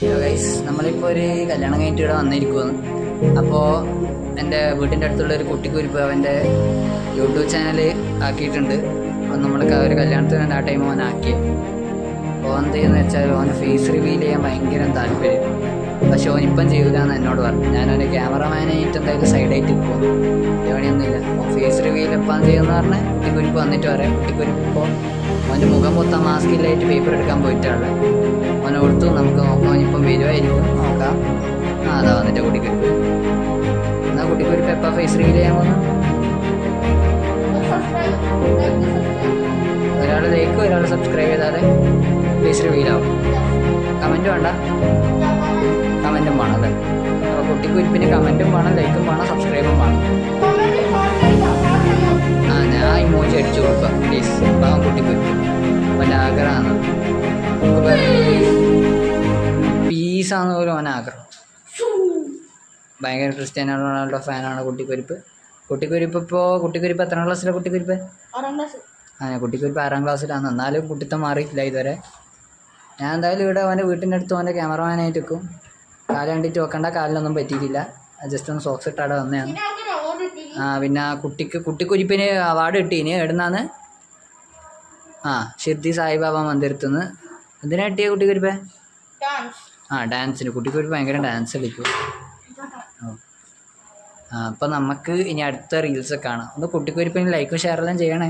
Hello guys, നമ്മളിപ്പോൾ ഒരു കല്യാണം കഴിഞ്ഞിട്ട് ഇവിടെ വന്നിരിക്കുകയാണ്. അപ്പോൾ എൻ്റെ വീട്ടിൻ്റെ അടുത്തുള്ള ഒരു കുട്ടിക്കുരിപ്പ് അവൻ്റെ യൂട്യൂബ് ചാനൽ ആക്കിയിട്ടുണ്ട്. അപ്പോൾ നമ്മൾക്ക് ആ ഒരു കല്യാണത്തിന് ആ ടൈം അവൻ ആക്കി. അപ്പോൾ എന്ത് ചെയ്യുന്നത് വെച്ചാൽ അവന് ഫേസ് റിവീൽ ചെയ്യാൻ ഭയങ്കര താല്പര്യം. പക്ഷെ ഓനിപ്പം ചെയ്യില്ല എന്ന് എന്നോട് പറഞ്ഞു. ഞാനവൻ്റെ ക്യാമറമാനായിട്ട് എന്തായാലും സൈഡായിട്ട് പോകും, പണിയൊന്നുമില്ല. അപ്പോൾ ഫേസ് റിവീൽ എപ്പം ചെയ്യുമെന്ന് പറഞ്ഞാൽ കുട്ടിക്കുരിപ്പ് വന്നിട്ട് പറയാം. കുട്ടിക്കുരിപ്പ് ഇപ്പോൾ അവൻ്റെ മുഖം മൊത്തം മാസ്കില്ലായിട്ട് പേപ്പർ എടുക്കാൻ പോയിട്ടാണ്. അവനെ കൊടുത്തു, നമുക്ക് നോക്കാം. ഇപ്പം വരുമായിരിക്കും, നോക്കാം. അതാ വന്നിട്ട് കുട്ടിക്കുരിപ്പ്. എന്നാൽ കുട്ടിക്കുരിപ്പ് എപ്പോൾ ഫേസ് റിവീൽ ചെയ്യാൻ പോകുന്നു? ഒരാൾ ലൈക്ക് ഒരാൾ സബ്സ്ക്രൈബ് ചെയ്താലേ ഫേസ് റിവീലാവും. കമൻറ്റ് വേണ്ട, കമൻറ്റും വേണം അല്ലേ? അപ്പോൾ കുട്ടിക്കുരിപ്പിന് കമൻറ്റും വേണം, ലൈക്കും വേണം, സബ്സ്ക്രൈബും വേണം. ഞാൻ ഇമോജി അടിച്ചു കൊടുക്കാം പ്ലീസ്. പാവം കുട്ടിക്കുരിപ്പ് അവൻ്റെ ആഗ്രഹമാണ്. പീസാന്ന് പോലും അവൻ ആഗ്രഹം. ഭയങ്കര ക്രിസ്ത്യാനോ റൊണാൾഡോ ഫാനാണ് കുട്ടിക്കുരിപ്പ്. കുട്ടിക്കുരിപ്പ് എത്രാം ക്ലാസ്സിലാണ് കുട്ടിക്കുരിപ്പ്? കുട്ടിക്കുരിപ്പ് 6ാം ക്ലാസ്സിലാണ്. എന്നാലും കുട്ടിത്തം മാറിയിട്ടില്ല ഇതുവരെ. ഞാൻ എന്തായാലും ഇവിടെ അവൻ്റെ വീട്ടിൻ്റെ അടുത്ത് അവൻ്റെ ക്യാമറമാനായിട്ട് വെക്കും. കാല് കണ്ടിട്ട് വെക്കണ്ട, കാലിനൊന്നും പറ്റിയിട്ടില്ല. ജസ്റ്റ് ഒന്ന് സോക്സ് ഇട്ടാടെ വന്നതാണ്. പിന്നെ കുട്ടിക്കുരിപ്പിന് അവാർഡ് കിട്ടീന്. എവിടുന്നാന്ന്? ഷിർദി സായിബാബ മന്ദിരത്തുനിന്ന്. എന്തിനാ കിട്ടിയ കുട്ടിക്കുരിപ്പേ? ഡാൻസിന്. കുട്ടിക്കുരിപ്പ് ഭയങ്കര ഡാൻസ് കളിക്കും. അപ്പം നമുക്ക് ഇനി അടുത്ത റീൽസൊക്കെ കാണാം. ഒന്ന് കുട്ടിക്കുരിപ്പിന് ലൈക്കും ഷെയറെല്ലാം ചെയ്യണേ.